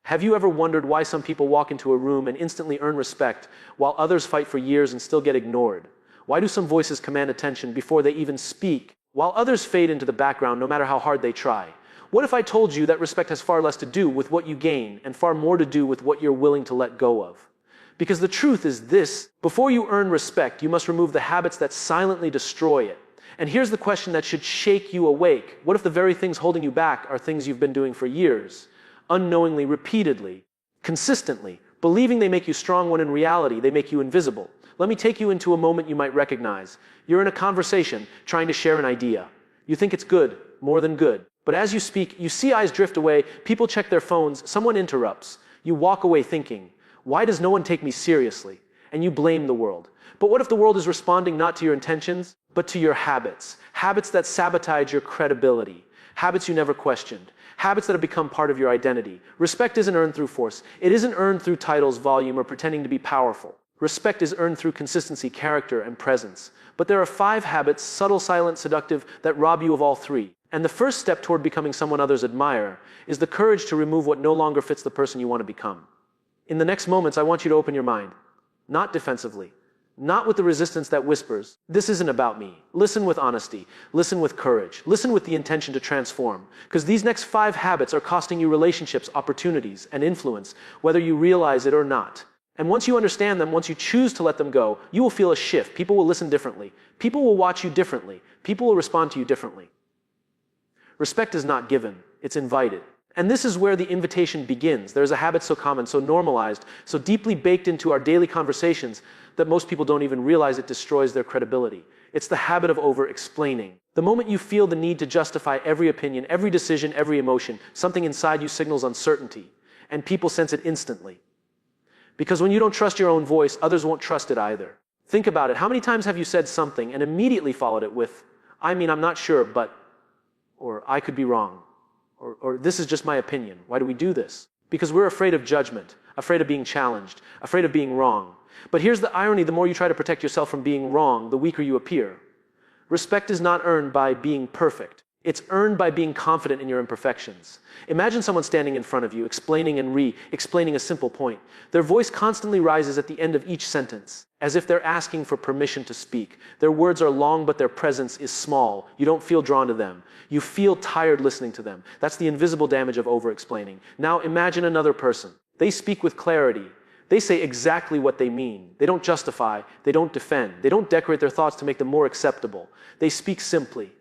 Have you ever wondered why some people walk into a room and instantly earn respect, while others fight for years and still get ignored? Why do some voices command attention before they even speak, while others fade into the background no matter how hard they try? What if I told you that respect has far less to do with what you gain and far more to do with what you're willing to let go of? Because the truth is this: before you earn respect, you must remove the habits that silently destroy it. And here's the question that should shake you awake. What if the very things holding you back are things you've been doing for years, unknowingly, repeatedly, consistently, believing they make you strong when in reality they make you invisible? Let me take you into a moment you might recognize. You're in a conversation, trying to share an idea. You think it's good, more than good. But as you speak, you see eyes drift away, people check their phones, someone interrupts. You walk away thinking, why does no one take me seriously? And you blame the world. But what if the world is responding not to your intentions, but to your habits? Habits that sabotage your credibility. Habits you never questioned. Habits that have become part of your identity. Respect isn't earned through force. It isn't earned through titles, volume, or pretending to be powerful. Respect is earned through consistency, character, and presence. But there are 5 habits, subtle, silent, seductive, that rob you of all 3. And the first step toward becoming someone others admire is the courage to remove what no longer fits the person you want to become. In the next moments, I want you to open your mind. Not defensively. Not with the resistance that whispers, this isn't about me. Listen with honesty. Listen with courage. Listen with the intention to transform. Because these next 5 habits are costing you relationships, opportunities, and influence, whether you realize it or not. And once you understand them, once you choose to let them go, you will feel a shift. People will listen differently. People will watch you differently. People will respond to you differently. Respect is not given, it's invited. And this is where the invitation begins. There's a habit so common, so normalized, so deeply baked into our daily conversations that most people don't even realize it destroys their credibility. It's the habit of over-explaining. The moment you feel the need to justify every opinion, every decision, every emotion, something inside you signals uncertainty, and people sense it instantly. Because when you don't trust your own voice, others won't trust it either. Think about it. How many times have you said something and immediately followed it with, I'm not sure, but, or I could be wrong, or this is just my opinion. Why do we do this? Because we're afraid of judgment, afraid of being challenged, afraid of being wrong. But here's the irony: the more you try to protect yourself from being wrong, the weaker you appear. Respect is not earned by being perfect. It's earned by being confident in your imperfections. Imagine someone standing in front of you, explaining and re-explaining a simple point. Their voice constantly rises at the end of each sentence, as if they're asking for permission to speak. Their words are long, but their presence is small. You don't feel drawn to them. You feel tired listening to them. That's the invisible damage of over-explaining. Now imagine another person. They speak with clarity. They say exactly what they mean. They don't justify. They don't defend. They don't decorate their thoughts to make them more acceptable. They speak simply.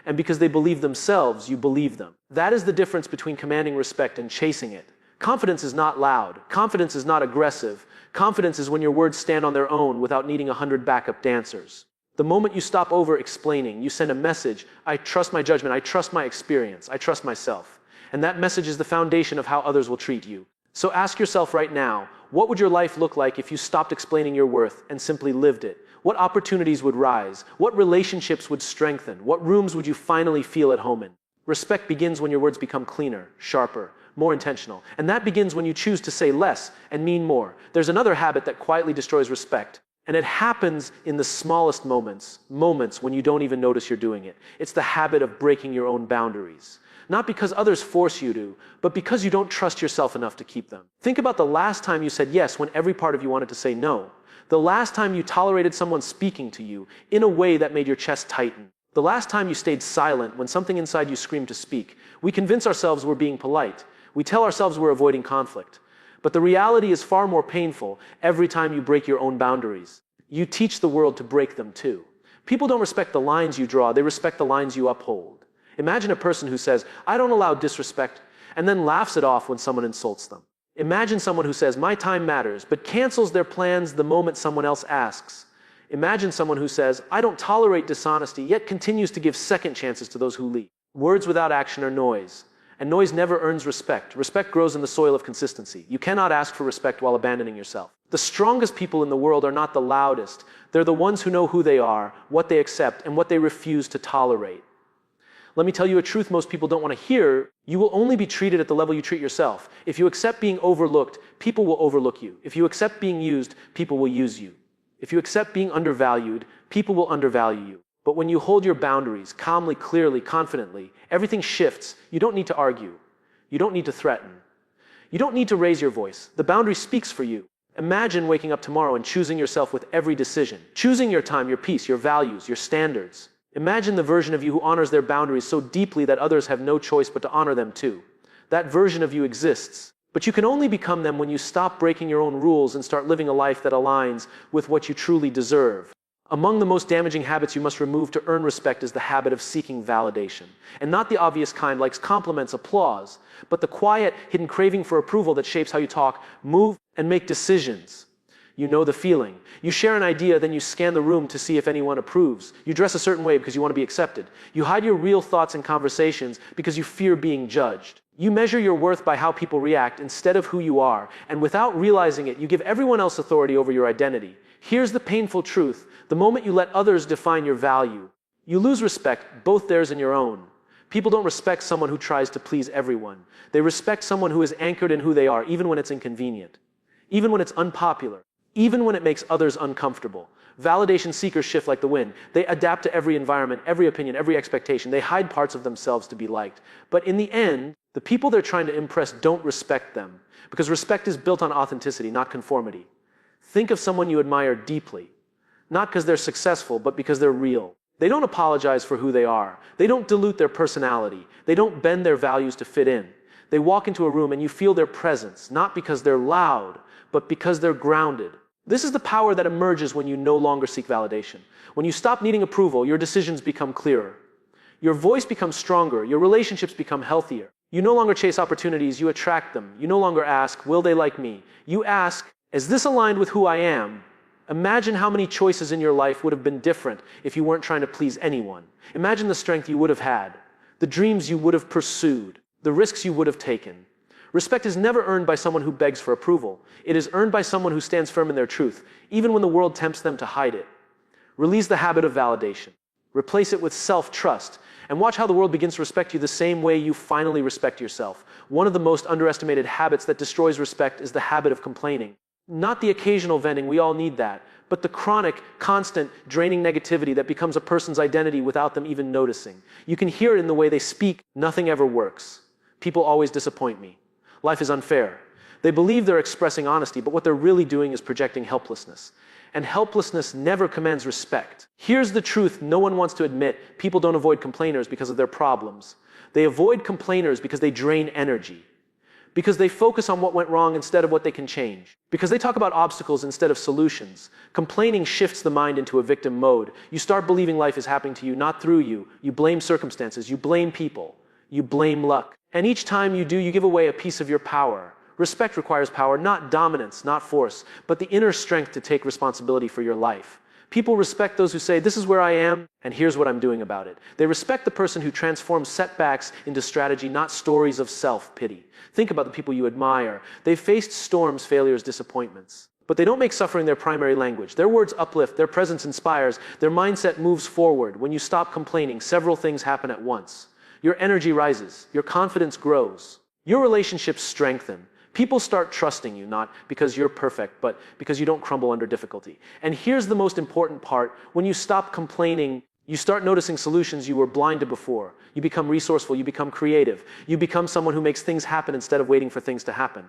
And because they believe themselves, you believe them. That is the difference between commanding respect and chasing it. Confidence is not loud. Confidence is not aggressive. Confidence is when your words stand on their own without needing 100 backup dancers. The moment you stop over-explaining, you send a message: I trust my judgment, I trust my experience, I trust myself. And that message is the foundation of how others will treat you. So ask yourself right now, what would your life look like if you stopped explaining your worth and simply lived it? What opportunities would rise? What relationships would strengthen? What rooms would you finally feel at home in? Respect begins when your words become cleaner, sharper, more intentional. And that begins when you choose to say less and mean more. There's another habit that quietly destroys respect. And it happens in the smallest moments when you don't even notice you're doing it. It's the habit of breaking your own boundaries. Not because others force you to, but because you don't trust yourself enough to keep them. Think about the last time you said yes when every part of you wanted to say no. The last time you tolerated someone speaking to you in a way that made your chest tighten. The last time you stayed silent when something inside you screamed to speak. We convince ourselves we're being polite. We tell ourselves we're avoiding conflict. But the reality is far more painful every time you break your own boundaries. You teach the world to break them too. People don't respect the lines you draw, they respect the lines you uphold. Imagine a person who says, I don't allow disrespect, and then laughs it off when someone insults them. Imagine someone who says, my time matters, but cancels their plans the moment someone else asks. Imagine someone who says, I don't tolerate dishonesty, yet continues to give second chances to those who lead. Words without action are noise, and noise never earns respect. Respect grows in the soil of consistency. You cannot ask for respect while abandoning yourself. The strongest people in the world are not the loudest. They're the ones who know who they are, what they accept, and what they refuse to tolerate. Let me tell you a truth most people don't want to hear. You will only be treated at the level you treat yourself. If you accept being overlooked, people will overlook you. If you accept being used, people will use you. If you accept being undervalued, people will undervalue you. But when you hold your boundaries calmly, clearly, confidently, everything shifts. You don't need to argue. You don't need to threaten. You don't need to raise your voice. The boundary speaks for you. Imagine waking up tomorrow and choosing yourself with every decision. Choosing your time, your peace, your values, your standards. Imagine the version of you who honors their boundaries so deeply that others have no choice but to honor them too. That version of you exists. But you can only become them when you stop breaking your own rules and start living a life that aligns with what you truly deserve. Among the most damaging habits you must remove to earn respect is the habit of seeking validation. And not the obvious kind like compliments, applause, but the quiet, hidden craving for approval that shapes how you talk, move, and make decisions. You know the feeling. You share an idea, then you scan the room to see if anyone approves. You dress a certain way because you want to be accepted. You hide your real thoughts in conversations because you fear being judged. You measure your worth by how people react instead of who you are, and without realizing it, you give everyone else authority over your identity. Here's the painful truth. The moment you let others define your value, you lose respect, both theirs and your own. People don't respect someone who tries to please everyone. They respect someone who is anchored in who they are, even when it's inconvenient, even when it's unpopular, even when it makes others uncomfortable. Validation seekers shift like the wind. They adapt to every environment, every opinion, every expectation. They hide parts of themselves to be liked. But in the end, the people they're trying to impress don't respect them, because respect is built on authenticity, not conformity. Think of someone you admire deeply, not because they're successful, but because they're real. They don't apologize for who they are. They don't dilute their personality. They don't bend their values to fit in. They walk into a room and you feel their presence, not because they're loud, but because they're grounded. This is the power that emerges when you no longer seek validation. When you stop needing approval, your decisions become clearer. Your voice becomes stronger. Your relationships become healthier. You no longer chase opportunities, you attract them. You no longer ask, will they like me? You ask, is this aligned with who I am? Imagine how many choices in your life would have been different if you weren't trying to please anyone. Imagine the strength you would have had, the dreams you would have pursued, the risks you would have taken. Respect is never earned by someone who begs for approval. It is earned by someone who stands firm in their truth, even when the world tempts them to hide it. Release the habit of validation. Replace it with self-trust, and watch how the world begins to respect you the same way you finally respect yourself. One of the most underestimated habits that destroys respect is the habit of complaining. Not the occasional venting, we all need that, but the chronic, constant, draining negativity that becomes a person's identity without them even noticing. You can hear it in the way they speak. Nothing ever works. People always disappoint me. Life is unfair. They believe they're expressing honesty, but what they're really doing is projecting helplessness. And helplessness never commands respect. Here's the truth no one wants to admit. People don't avoid complainers because of their problems. They avoid complainers because they drain energy. Because they focus on what went wrong instead of what they can change. Because they talk about obstacles instead of solutions. Complaining shifts the mind into a victim mode. You start believing life is happening to you, not through you. You blame circumstances. You blame people. You blame luck. And each time you do, you give away a piece of your power. Respect requires power, not dominance, not force, but the inner strength to take responsibility for your life. People respect those who say, this is where I am, and here's what I'm doing about it. They respect the person who transforms setbacks into strategy, not stories of self-pity. Think about the people you admire. They've faced storms, failures, disappointments. But they don't make suffering their primary language. Their words uplift, their presence inspires, their mindset moves forward. When you stop complaining, several things happen at once. Your energy rises, your confidence grows, your relationships strengthen. People start trusting you, not because you're perfect, but because you don't crumble under difficulty. And here's the most important part. When you stop complaining, you start noticing solutions you were blind to before. You become resourceful, you become creative. You become someone who makes things happen instead of waiting for things to happen.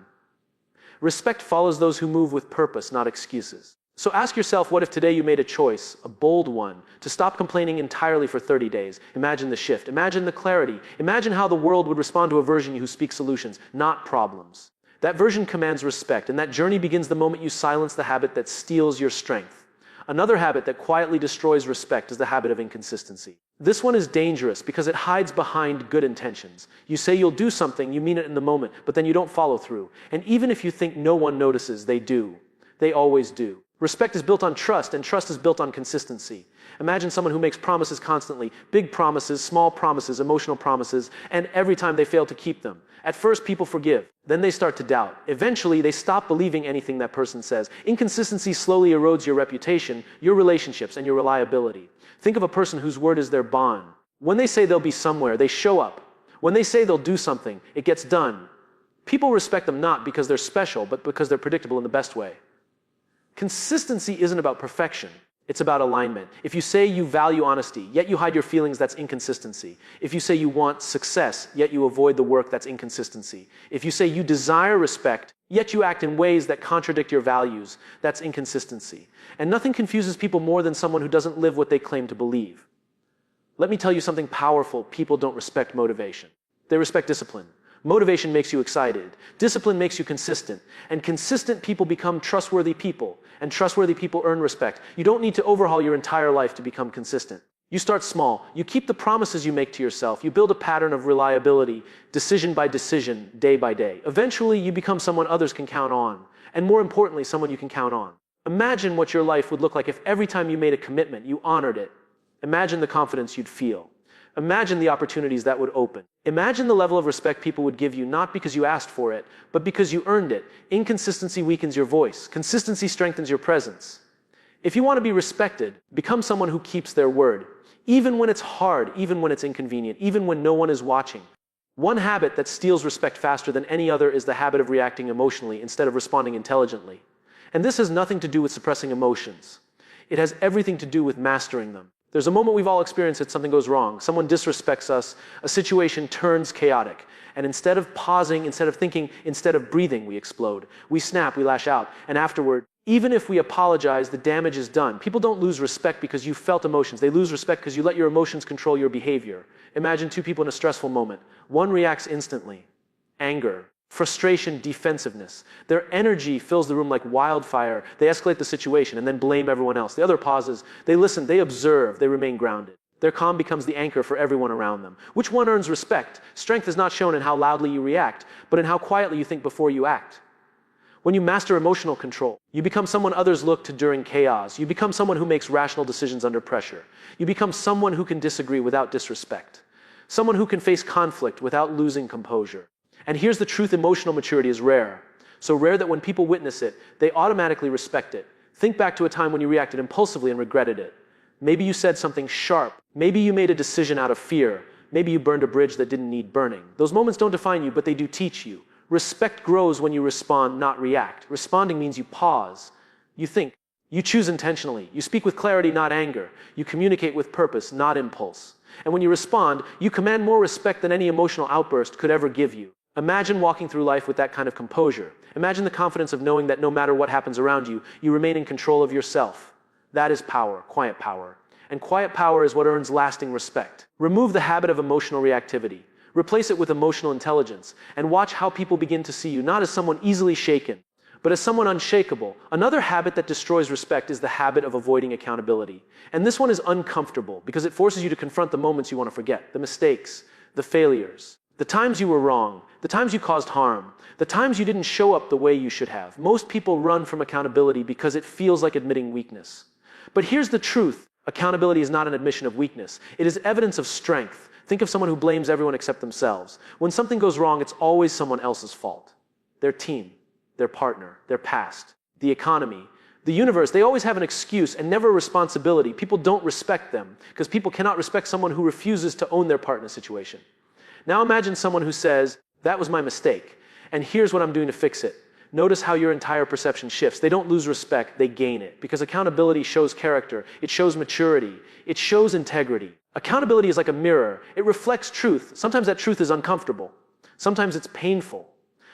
Respect follows those who move with purpose, not excuses. So ask yourself, what if today you made a choice, a bold one, to stop complaining entirely for 30 days? Imagine the shift. Imagine the clarity. Imagine how the world would respond to a version of you who speaks solutions, not problems. That version commands respect, and that journey begins the moment you silence the habit that steals your strength. Another habit that quietly destroys respect is the habit of inconsistency. This one is dangerous because it hides behind good intentions. You say you'll do something, you mean it in the moment, but then you don't follow through. And even if you think no one notices, they do. They always do. Respect is built on trust, and trust is built on consistency. Imagine someone who makes promises constantly, big promises, small promises, emotional promises, and every time they fail to keep them. At first, people forgive. Then they start to doubt. Eventually, they stop believing anything that person says. Inconsistency slowly erodes your reputation, your relationships, and your reliability. Think of a person whose word is their bond. When they say they'll be somewhere, they show up. When they say they'll do something, it gets done. People respect them not because they're special, but because they're predictable in the best way. Consistency isn't about perfection. It's about alignment. If you say you value honesty, yet you hide your feelings, that's inconsistency. If you say you want success, yet you avoid the work, that's inconsistency. If you say you desire respect, yet you act in ways that contradict your values, that's inconsistency. And nothing confuses people more than someone who doesn't live what they claim to believe. Let me tell you something powerful. People don't respect motivation. They respect discipline. Motivation makes you excited. Discipline makes you consistent. And consistent people become trustworthy people. And trustworthy people earn respect. You don't need to overhaul your entire life to become consistent. You start small. You keep the promises you make to yourself. You build a pattern of reliability, decision by decision, day by day. Eventually, you become someone others can count on. And more importantly, someone you can count on. Imagine what your life would look like if every time you made a commitment, you honored it. Imagine the confidence you'd feel. Imagine the opportunities that would open. Imagine the level of respect people would give you, not because you asked for it, but because you earned it. Inconsistency weakens your voice. Consistency strengthens your presence. If you want to be respected, become someone who keeps their word. Even when it's hard, even when it's inconvenient, even when no one is watching. One habit that steals respect faster than any other is the habit of reacting emotionally instead of responding intelligently. And this has nothing to do with suppressing emotions. It has everything to do with mastering them. There's a moment we've all experienced that something goes wrong. Someone disrespects us. A situation turns chaotic. And instead of pausing, instead of thinking, instead of breathing, we explode. We snap, we lash out. And afterward, even if we apologize, the damage is done. People don't lose respect because you felt emotions. They lose respect because you let your emotions control your behavior. Imagine two people in a stressful moment. One reacts instantly. Anger. Frustration, defensiveness. Their energy fills the room like wildfire. They escalate the situation and then blame everyone else. The other pauses. They listen. They observe. They remain grounded. Their calm becomes the anchor for everyone around them. Which one earns respect? Strength is not shown in how loudly you react, but in how quietly you think before you act. When you master emotional control, you become someone others look to during chaos. You become someone who makes rational decisions under pressure. You become someone who can disagree without disrespect. Someone who can face conflict without losing composure. And here's the truth: emotional maturity is rare. So rare that when people witness it, they automatically respect it. Think back to a time when you reacted impulsively and regretted it. Maybe you said something sharp. Maybe you made a decision out of fear. Maybe you burned a bridge that didn't need burning. Those moments don't define you, but they do teach you. Respect grows when you respond, not react. Responding means you pause. You think. You choose intentionally. You speak with clarity, not anger. You communicate with purpose, not impulse. And when you respond, you command more respect than any emotional outburst could ever give you. Imagine walking through life with that kind of composure. Imagine the confidence of knowing that no matter what happens around you, you remain in control of yourself. That is power, quiet power. And quiet power is what earns lasting respect. Remove the habit of emotional reactivity. Replace it with emotional intelligence. And watch how people begin to see you, not as someone easily shaken, but as someone unshakable. Another habit that destroys respect is the habit of avoiding accountability. And this one is uncomfortable because it forces you to confront the moments you want to forget, the mistakes, the failures. The times you were wrong, the times you caused harm, the times you didn't show up the way you should have. Most people run from accountability because it feels like admitting weakness. But here's the truth. Accountability is not an admission of weakness. It is evidence of strength. Think of someone who blames everyone except themselves. When something goes wrong, it's always someone else's fault. Their team, their partner, their past, the economy, the universe. They always have an excuse and never a responsibility. People don't respect them because people cannot respect someone who refuses to own their part in a situation. Now imagine someone who says, that was my mistake, and here's what I'm doing to fix it. Notice how your entire perception shifts. They don't lose respect, they gain it. Because accountability shows character, it shows maturity, it shows integrity. Accountability is like a mirror. It reflects truth. Sometimes that truth is uncomfortable. Sometimes it's painful.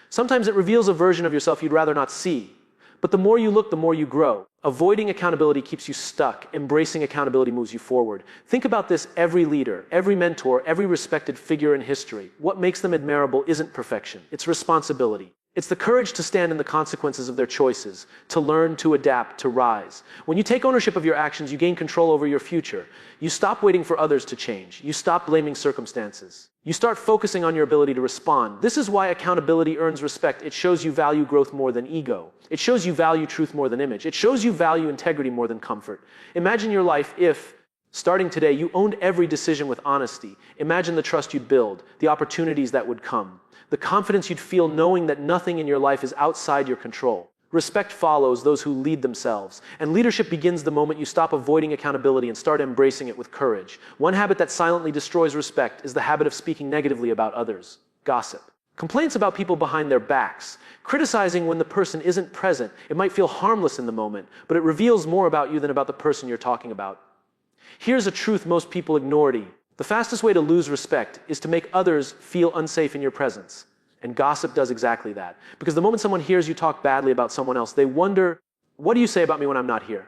Sometimes it reveals a version of yourself you'd rather not see. But the more you look, the more you grow. Avoiding accountability keeps you stuck. Embracing accountability moves you forward. Think about this: every leader, every mentor, every respected figure in history. What makes them admirable isn't perfection. It's responsibility. It's the courage to stand in the consequences of their choices, to learn, to adapt, to rise. When you take ownership of your actions, you gain control over your future. You stop waiting for others to change. You stop blaming circumstances. You start focusing on your ability to respond. This is why accountability earns respect. It shows you value growth more than ego. It shows you value truth more than image. It shows you value integrity more than comfort. Imagine your life if, starting today, you owned every decision with honesty. Imagine the trust you'd build, the opportunities that would come, the confidence you'd feel knowing that nothing in your life is outside your control. Respect follows those who lead themselves, and leadership begins the moment you stop avoiding accountability and start embracing it with courage. One habit that silently destroys respect is the habit of speaking negatively about others. Gossip. Complaints about people behind their backs. Criticizing when the person isn't present. It might feel harmless in the moment, but it reveals more about you than about the person you're talking about. Here's a truth most people ignore. The fastest way to lose respect is to make others feel unsafe in your presence. And gossip does exactly that. Because the moment someone hears you talk badly about someone else, they wonder, what do you say about me when I'm not here?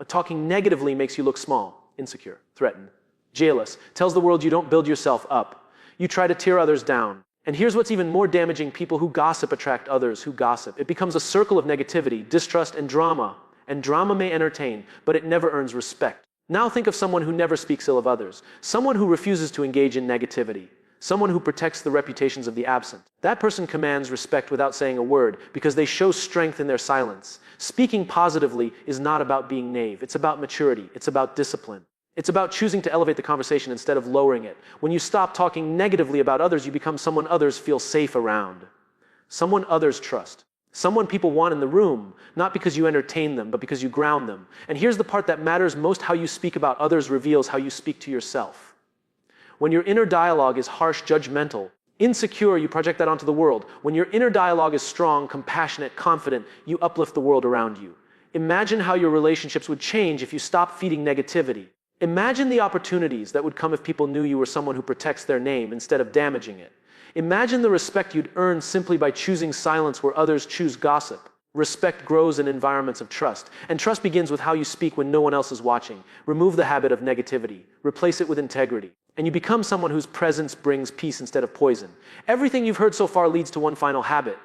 Talking negatively makes you look small, insecure, threatened, jealous, tells the world you don't build yourself up. You try to tear others down. And here's what's even more damaging: people who gossip attract others who gossip. It becomes a circle of negativity, distrust, and drama. And drama may entertain, but it never earns respect. Now think of someone who never speaks ill of others, someone who refuses to engage in negativity, someone who protects the reputations of the absent. That person commands respect without saying a word, because they show strength in their silence. Speaking positively is not about being naive. It's about maturity. It's about discipline. It's about choosing to elevate the conversation instead of lowering it. When you stop talking negatively about others, you become someone others feel safe around. Someone others trust. Someone people want in the room, not because you entertain them, but because you ground them. And here's the part that matters most: how you speak about others reveals how you speak to yourself. When your inner dialogue is harsh, judgmental, insecure, you project that onto the world. When your inner dialogue is strong, compassionate, confident, you uplift the world around you. Imagine how your relationships would change if you stopped feeding negativity. Imagine the opportunities that would come if people knew you were someone who protects their name instead of damaging it. Imagine the respect you'd earn simply by choosing silence where others choose gossip. Respect grows in environments of trust, and trust begins with how you speak when no one else is watching. Remove the habit of negativity, replace it with integrity, and you become someone whose presence brings peace instead of poison. Everything you've heard so far leads to one final habit,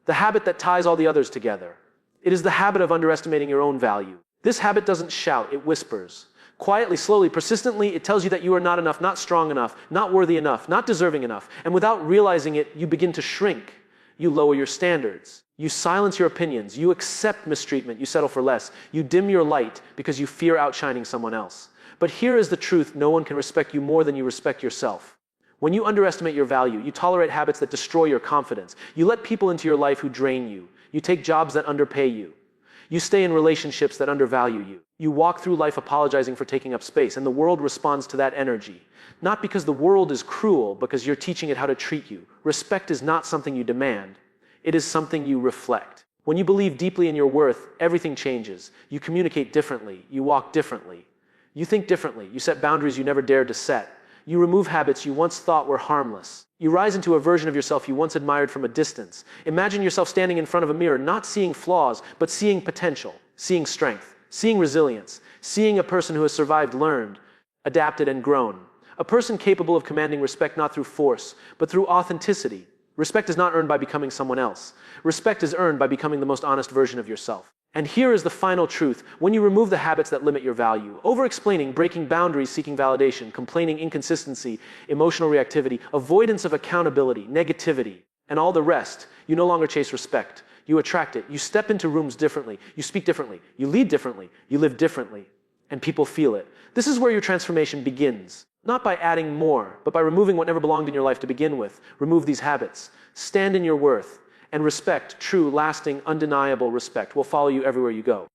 the habit that ties all the others together. It is the habit of underestimating your own value. This habit doesn't shout, it whispers. Quietly, slowly, persistently, it tells you that you are not enough, not strong enough, not worthy enough, not deserving enough. And without realizing it, you begin to shrink. You lower your standards. You silence your opinions. You accept mistreatment. You settle for less. You dim your light because you fear outshining someone else. But here is the truth: no one can respect you more than you respect yourself. When you underestimate your value, you tolerate habits that destroy your confidence. You let people into your life who drain you. You take jobs that underpay you. You stay in relationships that undervalue you. You walk through life apologizing for taking up space, and the world responds to that energy. Not because the world is cruel, because you're teaching it how to treat you. Respect is not something you demand. It is something you reflect. When you believe deeply in your worth, everything changes. You communicate differently. You walk differently. You think differently. You set boundaries you never dared to set. You remove habits you once thought were harmless. You rise into a version of yourself you once admired from a distance. Imagine yourself standing in front of a mirror, not seeing flaws, but seeing potential, seeing strength, seeing resilience, seeing a person who has survived, learned, adapted, and grown. A person capable of commanding respect not through force, but through authenticity. Respect is not earned by becoming someone else. Respect is earned by becoming the most honest version of yourself. And here is the final truth: when you remove the habits that limit your value, over-explaining, breaking boundaries, seeking validation, complaining, inconsistency, emotional reactivity, avoidance of accountability, negativity, and all the rest, you no longer chase respect. You attract it. You step into rooms differently. You speak differently. You lead differently. You live differently. And people feel it. This is where your transformation begins. Not by adding more, but by removing what never belonged in your life to begin with. Remove these habits. Stand in your worth. And respect, true, lasting, undeniable respect, will follow you everywhere you go.